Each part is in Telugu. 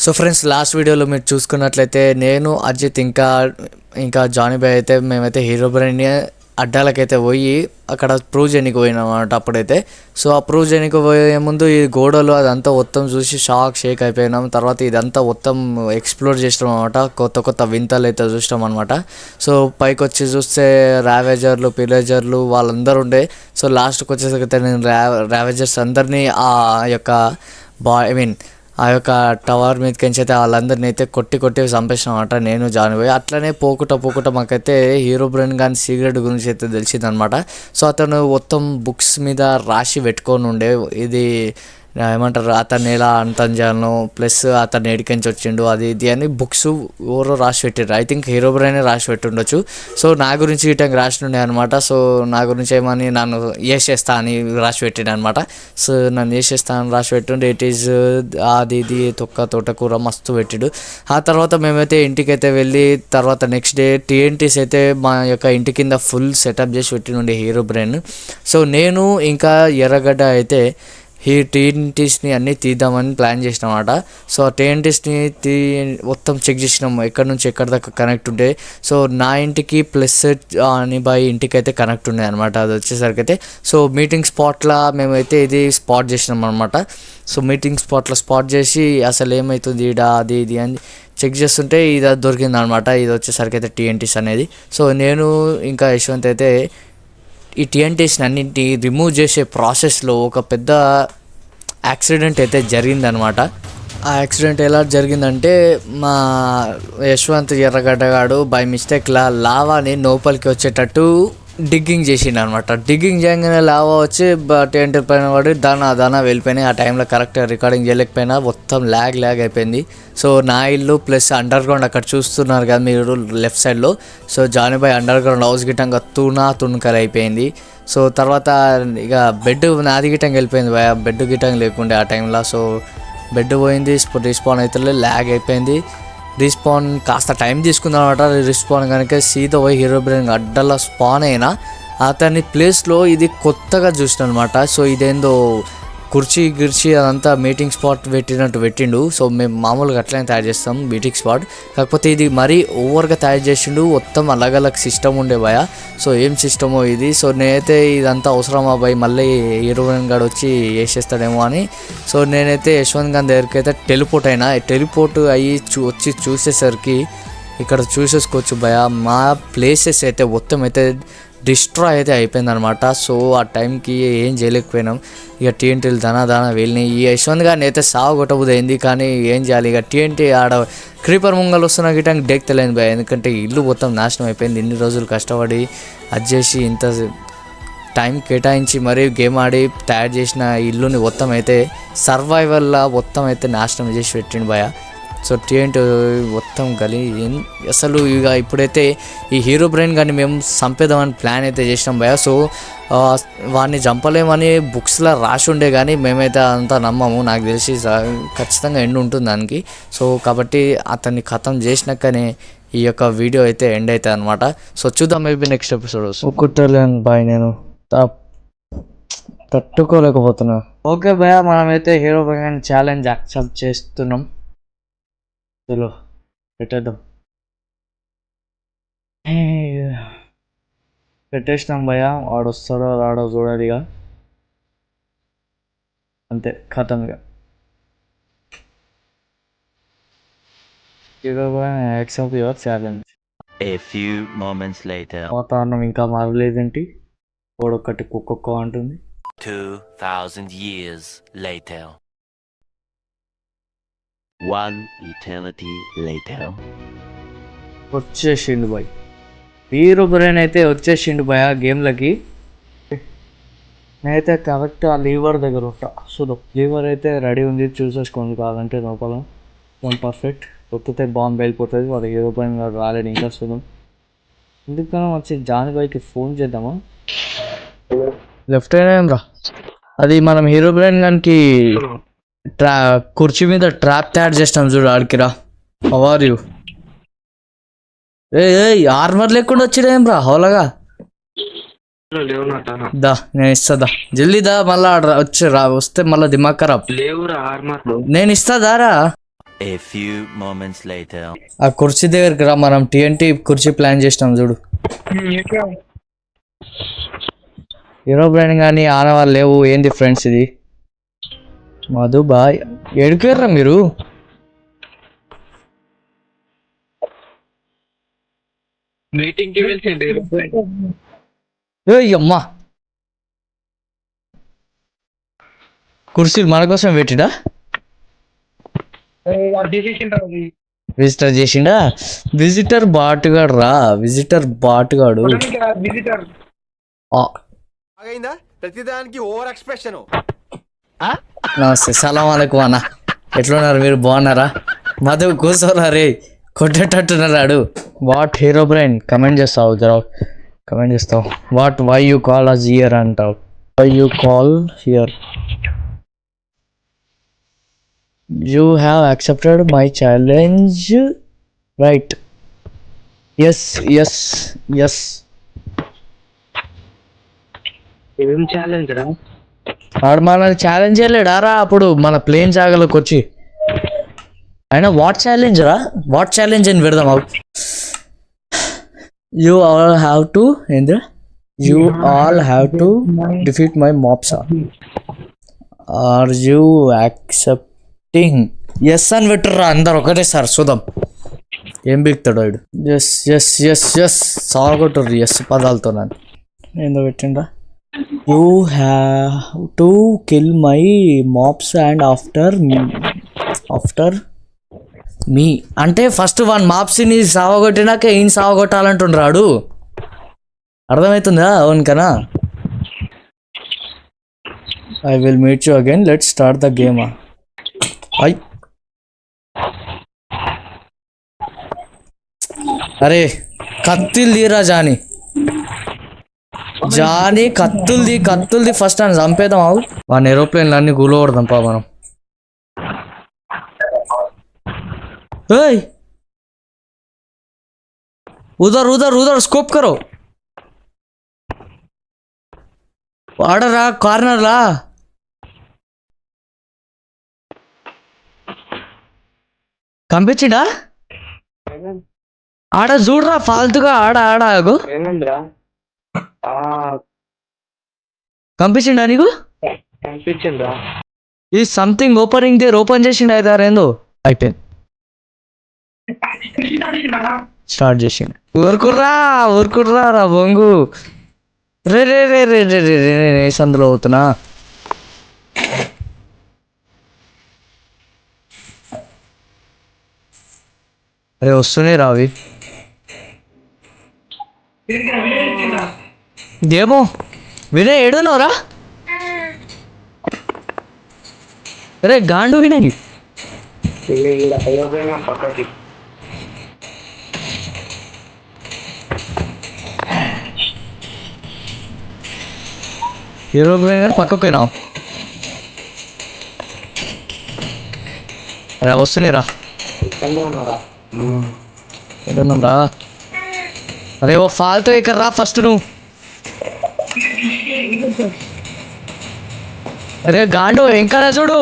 సో ఫ్రెండ్స్, లాస్ట్ వీడియోలో మీరు చూసుకున్నట్లయితే నేను అజిత్ ఇంకా జానీ బాయ్ అయితే మేమైతే హీరో బ్రెయిన్ అడ్డాలకైతే పోయి అక్కడ ప్రూవ్ చేయడానికి పోయినాం అన్నమాట అప్పుడైతే. సో ఆ ప్రూవ్ చేయడానికి పోయే ముందు ఈ గోడలు అదంతా మొత్తం చూసి షేక్ అయిపోయినాం. తర్వాత ఇదంతా మొత్తం ఎక్స్ప్లోర్ చేసినాం అనమాట. కొత్త వింతలు అయితే చూసినాం అనమాట. సో పైకి వచ్చి చూస్తే ర్యావేజర్లు, పిలేజర్లు వాళ్ళందరూ ఉండే. సో లాస్ట్కి వచ్చేసరికి నేను ర్యావేజర్స్ అందరినీ ఆ యొక్క ఆ యొక్క టవర్ మీదకించి అయితే వాళ్ళందరినీ అయితే కొట్టి చంపేసాం అనమాట నేను జాయిన్ అట్లనే పోకుట మాకైతే హీరో బ్రెయిన్ కానీ సీక్రెట్ గురించి అయితే తెలిసిందనమాట. సో అతను మొత్తం బుక్స్ మీద రాసి పెట్టుకొని ఉండే, ఇది ఏమంటారు అతన్ని ఎలా అంతం చేయాలను, ప్లస్ అతను ఏడికించి వచ్చిండు అది ఇది అని బుక్స్ ఎవరో రాసి పెట్టారు. ఐ థింక్ హీరో బ్రెయినే రాసి పెట్టుండొచ్చు. సో నా గురించి ఇటంగా రాసినుండే అనమాట. సో నా గురించి ఏమని నన్ను చేస్తా అని రాసి పెట్టాడు అనమాట. సో నన్ను చేసేస్తా అని రాసి పెట్టుండే. ఇట్ ఈజ్ అది ఇది తోటకూర మస్తు పెట్టాడు. ఆ తర్వాత మేమైతే ఇంటికైతే వెళ్ళి తర్వాత నెక్స్ట్ డే TNTs అయితే మా యొక్క ఇంటి కింద ఫుల్ సెటప్ చేసి పెట్టినుండే హీరో బ్రెయిన్. సో నేను ఇంకా ఎర్రగడ్డ అయితే ఈ TNTsని అన్నీ తీద్దామని ప్లాన్ చేసినాం అన్నమాట. సో ఆ TNTsని మొత్తం చెక్ చేసినాం ఎక్కడి నుంచి ఎక్కడి దాకా కనెక్ట్ ఉంటే. సో నా ఇంటికి ప్లస్ అని బాయ్ ఇంటికి అయితే కనెక్ట్ ఉన్నాయి అనమాట. అది వచ్చేసరికి అయితే సో మీటింగ్ స్పాట్లో మేమైతే ఇది స్పాట్ చేసినాం అనమాట. సో మీటింగ్ స్పాట్లో స్పాట్ చేసి అసలు ఏమవుతుంది ఈడ అది ఇది అని చెక్ చేస్తుంటే ఇది దొరికింది అనమాట. ఇది వచ్చేసరికి అయితే TNTs అనేది. సో నేను ఇంకా యశ్వంత్ అయితే ఈ TNTsని అన్నింటినీ రిమూవ్ చేసే ప్రాసెస్లో ఒక పెద్ద యాక్సిడెంట్ అయితే జరిగిందనమాట. ఆ యాక్సిడెంట్ ఎలా జరిగిందంటే మా యశ్వంత్ ఎర్రగడ్డగాడు బై మిస్టేక్ లావాని లోపలికి వచ్చేటట్టు డిగ్గింగ్ చేసిండు అనమాట. డిగ్గింగ్ చేయగానే లావా వచ్చి TNT పైన పడి దానా వెళ్ళిపోయినాయి. ఆ టైంలో కరెక్ట్గా రికార్డింగ్ చేయలేకపోయినా మొత్తం ల్యాగ్ అయిపోయింది. సో నా ఇల్లు ప్లస్ అండర్ గ్రౌండ్ అక్కడ చూస్తున్నారు కదా మీరు లెఫ్ట్ సైడ్లో. So Johnny boy underground house గిట్టంగా తుణకలు అయిపోయింది. సో తర్వాత ఇక బెడ్ నాది గిట్టంగా వెళ్ళిపోయింది భయ, బెడ్ గిట్టంగా లేకుండే ఆ టైంలో. సో బెడ్ పోయింది, రీస్పాన్ అయితే ల్యాగ్ అయిపోయింది. రీస్పాన్ కాస్త టైం తీసుకుందాం అనమాట. రీస్పాన్ కనుక సీదా పోయి హీరో బ్రెయిన్ అడ్డలా స్పాన్ అయినా అతని ప్లేస్లో ఇది కొత్తగా చూసిన అనమాట. సో ఇదేందో కుర్చీ అదంతా మీటింగ్ స్పాట్ పెట్టిండు. సో మేము మామూలుగా అట్లనే తయారు చేస్తాం మీటింగ్ స్పాట్, కాకపోతే ఇది మరీ ఓవర్గా తయారు చేసిండు. మొత్తం అలగ్ సిస్టమ్ ఉండే భయ. సో ఏం సిస్టమో ఇది. సో నేనైతే ఇదంతా అవసరమా భయ్, మళ్ళీ హీరో బ్రెయిన్ గాడు వచ్చి వేసేస్తాడేమో అని. సో నేనైతే యశ్వంత్ గారి దగ్గరికి అయితే టెలిపోర్ట్ అయ్యి వచ్చి చూసేసరికి ఇక్కడ చూసేసుకోవచ్చు భయ, మా ప్లేసెస్ అయితే మొత్తం అయితే డిస్ట్రాయ్ అయితే అయిపోయిందనమాట. సో ఆ టైంకి ఏం చేయలేకపోయినాం. ఇక TNTలు దానా వెళ్ళినాయి. ఈ యశ్వంత్ గారిని అయితే సాగు కొట్టబుద్ది అయింది, కానీ ఏం చేయాలి. ఇక TNT ఆడ క్రీపర్ ముంగలు వస్తున్న గిట్టంగా డెక్ తెలియదు భయ, ఎందుకంటే ఇల్లు మొత్తం నాశనం అయిపోయింది. ఇన్ని రోజులు కష్టపడి అది చేసి ఇంత టైం కేటాయించి మరీ గేమ్ ఆడి తయారు చేసిన ఇల్లుని మొత్తం అయితే సర్వైవల్లా మొత్తం అయితే నాశనం చేసి పెట్టిండు భయ. సో TNT మొత్తం అసలు ఇక ఇప్పుడైతే ఈ హీరో బ్రెయిన్ కానీ మేము చంపేద్దామని ప్లాన్ అయితే చేసినాం భయ. సో వాడిని చంపలేమని బుక్స్లో రాసి ఉండే, కానీ మేమైతే అంతా నమ్మము. నాకు తెలిసి ఖచ్చితంగా ఎండ్ ఉంటుంది దానికి. సో కాబట్టి అతన్ని ఖతం చేసినాకనే ఈ యొక్క వీడియో అయితే ఎండ్ అవుతుంది అనమాట. సో చూద్దాం, మేబీ నెక్స్ట్ ఎపిసోడ్ ఒక్కటలేను బాయ్, నేను తట్టుకోలేకపోతున్నా. ఓకే భయ, మనమైతే హీరో బ్రెయిన్ ఛాలెంజ్ యాక్సెప్ట్ చేస్తున్నాం. చలో పెట్టేద్దాం. పెట్టేసినాం భయ, వాడు వస్తాడో రాడో చూడాలి. ఇక అంతే, ఖతం. Accept your challenge. A few moments later. వాతావరణం ఇంకా మారలేదేంటి, ఓడొక్కటి కుక్క అంటుంది. 2000 years later. One eternity later. వచ్చేసిండు బాయ్, హీరో బ్రెయిన్ అయితే వచ్చేసిండు భయ గేమ్లకి. నేనైతే కరెక్ట్ ఆ లీవర్ దగ్గర ఉంటా. సో లీవర్ అయితే రెడీ ఉంది, చూసేసుకోండి కాదంటే లోపల. పర్ఫెక్ట్ తొక్కితే బాంబు వెళ్ళిపోతుంది. వాడు హీరో బ్రెయిన్ రాలేడు ఇంకా. చూద్దాం, ఎందుకన్నా వచ్చి జానీ బాయ్కి ఫోన్ చేద్దామా. లెఫ్ట్ అయినా ఏం రా, అది మనం హీరో బ్రెయిన్ గానికి కుర్చీ మీద ట్రాప్ తయారు చేస్తాం చూడు, ఆడికిరా. How are you? ఏ ఆర్మర్ లేకుండా వచ్చిడేం రా హోలగా. దా నేను ఇస్తా, జల్దీ దా, మళ్ళా వస్తే మళ్ళా దిమాగ్ ఖరాబ్. నేను ఇస్తా దారా. A few moments later. ఆ కుర్చీ దగ్గరికి రా, మనం TNT కుర్చీ ప్లాన్ చేసినాం చూడు. హీరో బ్రాండ్ కానీ ఆనవాళ్ళు లేవు. ఏంది ఫ్రెండ్స్ ఇది? మధు బాయ్ ఎడుకేర్రా మీరు? అమ్మా కుర్చీలు మన కోసం పెట్టిడా? విజిటర్ చేసిండా? విజిటర్ బాటుగాడు రా, విజిటర్ బాటుగాడు. ప్రతిదానికి ఓవర్ ఎక్స్ప్రెషన్. నమస్తే, సలాం అలైకుం అన్న. ఎట్లున్నారు మీరు? బాగున్నారా? మధు కూర్చోరా రే, కొట్టేటట్టున్నాడు. వాట్ హీరో బ్రెయిన్ కమెంట్ చేస్తావు, జరా కమెంట్ చేస్తావు. What why you call us here అంటావు. Why you call here? You have accepted my challenge right? Yes yes yes. ఏం ఛాలెంజ్ రా? వాడు మనల్ని ఛాలెంజ్ చేయలేడారా అప్పుడు మన ప్లేన్ జాగాలోకి వచ్చి? అయినా వాట్ ఛాలెంజ్ రా? వాట్ ఛాలెంజ్ అని పెడదాం. యూ ఆల్ హ్యావ్ టు ఏంద్రా? You all have to defeat my maps. Are you accepting? Yes అని పెట్టుర్రా అందరు ఒకటేసారి చూద్దాం ఏం బిగుతాడు వాడు. ఎస్ ఎస్ ఎస్ ఎస్ సాగొట్టుర్రు ఎస్ పదాలతో. నన్ను ఏందో పెట్టిండ్రా? You have to kill my maps and after me అంటే ఫస్ట్ వన్ మాప్స్ని సావగొట్టినాక ఈయన సావగొట్టాలంటుండ్రాడు. అర్థమవుతుందా అవునుకనా? I will meet you again, let start the game. I అరే కత్తిలు తీరా జానీ, జానీ కత్తుల్ది ఫస్ట్ అని చంపేద్దాం. అవు మన ఏరోప్లేన్లు అన్ని కూలగొడదాం పా మనం. ఏయ్ उधर उधर उधर स्कोप करो. ఆడరా కార్నర్ లా. కంపించిండా? ఆడ చూడరా ఫాల్తుగా. ఆడ ఆగు. కంపించిండా నీకు? కనిపించిందా? ఈ సంథింగ్ ఓపెనింగ్ దేర్. ఓపెన్ చేసిండు అయితే ఏందో అయిపోయింది. స్టార్ట్ చేసిండు. ఊరుకుర్రా రా బొంగు. రే రే రే రే రే రే రే రే సందులో అవుతున్నా. అరే వస్తూనే రావి. ఏమో వినయ్ ఏడునవరా? అరే గాండు వినయ్. పక్కకి హీరో బ్రెయిన్ పక్కకు పోయినా. అరే వస్తూనే రా. ఏడున్నారా? అరే ఓ ఫాల్తో ఇక్కడ రా ఫస్ట్ నువ్వు. అరే గాండు ఇంకా చూడు.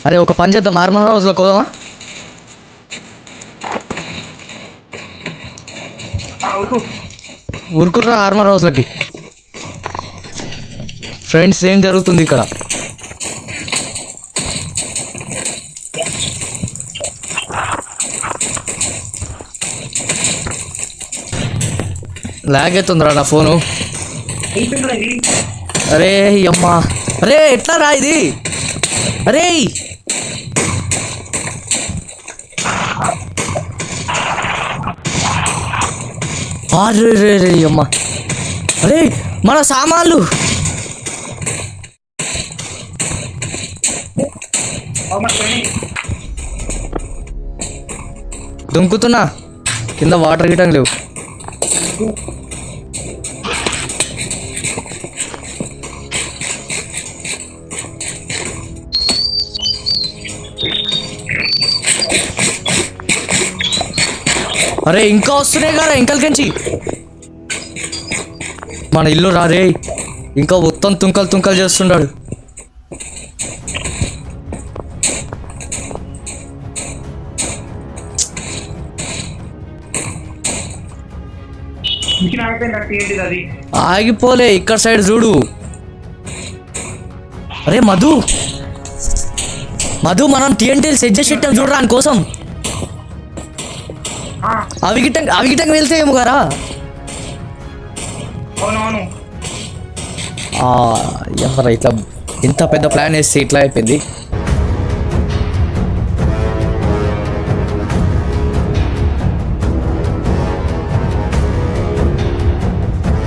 అరే ఒక పని చేద్దాం, నార్మల్ హౌస్లో పోదామా? ఊరుకుర్రా ఆర్మర్ హౌస్లకి. ఫ్రెండ్స్ ఏం జరుగుతుంది ఇక్కడ? లాగ్ అవుతుందిరా నా ఫోను. అరే అమ్మా, అరే ఎట్లా రా ఇది? అరే అరే రే రే అమ్మా, అరే మన సామాన్లు. దుంకుతున్నా కింద వాటర్ గిటం లేవు. అరే ఇంకా వస్తున్నాయి కదా ఇంకల్కించి. మన ఇల్లు రారే. ఇంకా మొత్తం తుంకలు చేస్తున్నాడు. ఆగిపోలే, ఇక్కడ సైడ్ చూడు. అరే మధు మనం టీఎన్టీ సెట్ చేసి పెట్టాం చూడరా అని కోసం. అవి గిట్టంగా వెళ్తే ఏమో కదా. ఎవరా ఇట్లా ఇంత పెద్ద ప్లాన్ వేస్తే ఇట్లా అయిపోయింది.